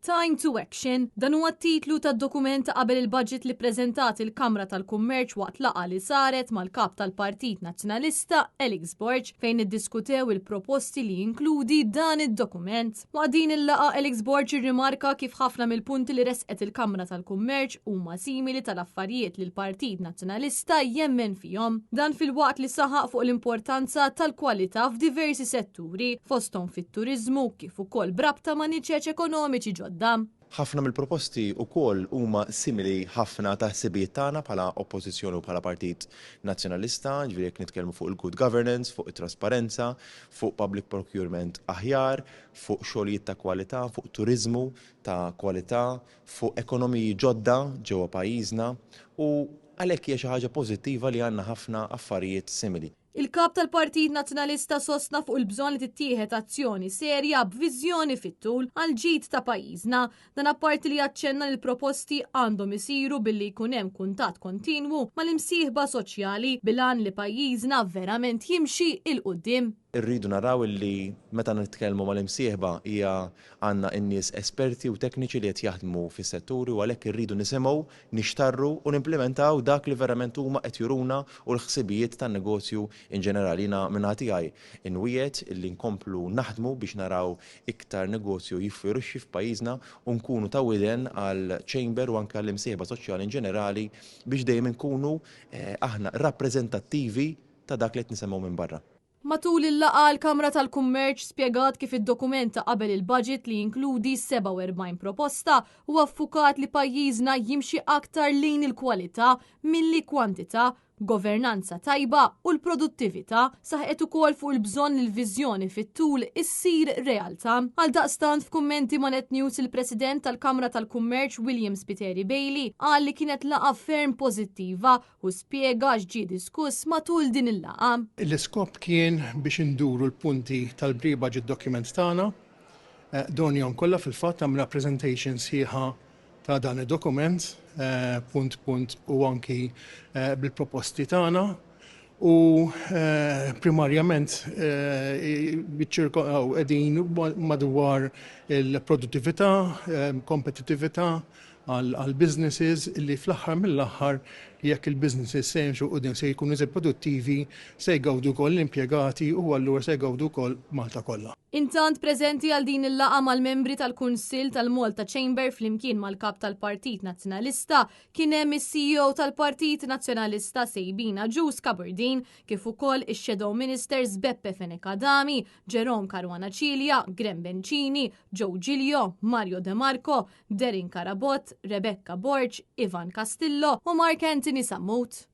Time to Action, dan huwa t-titlu tad-dokument qabel il-budget li preżentat il-Kamra tal-Kummerċ waqt laqgħa li saret mal-kap tal-Partit Nazzjonalista Alex Borg fejn iddiskutew il-proposti li jinkludi dan id-dokument. Waqt din il-laqgħa Alex Borg irrimarka kif ħafna mill-punti li resqet il-Kamra tal-Kummerċ huma simili tal-affarijiet li l-Partit Nazzjonalista jemmen fihom. Dan fil-waqt li saħaq fuq l-importanza tal-kwalità f'diversi setturi fosthom fit-turiżmu kif ukoll brabta ma' niċeċ ekonomiċi ġodda. Ħafna mill-proposti wkoll huma simili ħafna ta' ħsibijiet tagħna bħala oppożizzjoni u bħala Partit Nazzjonalista, ġifieri jekk nitkellmu fuq il-good governance, fuq it-trasparenza, fuq public procurement aħjar, fuq xogħlijiet ta' kwalità, fuq turiżmu ta' kwalità, fuq ekonomiji ġodda ġewwa pajjiżna u għalhekk hija xi ħaġa pożittiva li għandna ħafna affarijiet simili. Il-kap tal-Partit Nazzjonalista sostna fuq il-bżonn li tittieħed azzjoni serja b'viżjoni fit-tul għal ġid ta' pajjiżna. Dan apparti li jaċċenna li l-proposti għandhom isiru billi jkun hemm kuntatt kontinwu mal-imsieħba soċjali bil-għan li pajjiżna verament jimxi il-qudiem. Irridu naraw li meta nitkellmu mal-imsieħba hija għandna n-nies esperti u tekniċi li qed jaħdmu fis-setturi u għalhekk irridu nisimgħu, nixtarru u nimplementaw dak li verament huma qed juruna u l-ħsibijiet tan-negozju in ġenerali. Jiena minn tiegħi inwiegħed illi nkomplu naħdmu biex naraw iktar negozju jiffirixxi f'pajjiżna u nkunu ta' widen għal Chamber u anke l-imsieħba soċjali in ġenerali biex dejjem inkunu aħna rappreżentattivi ta' dak li qed nisemgħu minn barra. Matul il-laqgħa l-Kamra tal-Kummerċ spjegat kif id-dokument qabel il-budget li jinkludi 47 proposta u affukat li pajjiżna jimxi aktar lejn il-kwalità milli kwantità, governanza tajba u l-produttività saħqet ukoll fuq il-bżonn li l-viżjoni fit-tul issir realtà. Għaldaqstant f'kummenti ma' Net News il-President tal-Kamra tal-Kummerċ William Spiteri Bailey qal li kienet laqgħa ferm pożittiva u spjega x'ġie diskuss matul din il-laqgħa. L-iskop kien biex induru l-punti tal-pre-budget document tagħna. Donjom kollha fil-fatt għamla presentation sħiħa ta' dan id-dokument, punt u anki bil-proposti tagħna u primarjament biċċirkaw qegħdin madwar il-produttività, kompetittività għal businesses li fl-aħħar mill-aħħar jekk il-businesses se jimxu qudiem se jkunu iżgħar produttivi, se jgawdu wkoll l-impjegati u allura se jgawdu wkoll Malta kollha. Intant preżenti għal din il-laqgħa mal-membri tal-Kunsill tal-Malta Chamber flimkien mal-kap tal-Partit Nazzjonalista kien hemm is-CEO tal-Partit Nazzjonalista Sejbina Ġus Kabardin kif ukoll ix-Shadow Ministers Beppe Fenekadami, Jerome Caruana Cilja, Grem Bencini, Joe Giglio, Mario De Marco, Derin Karabot, Rebecca Borg, Ivan Castillo u Mark Anthony Sammut.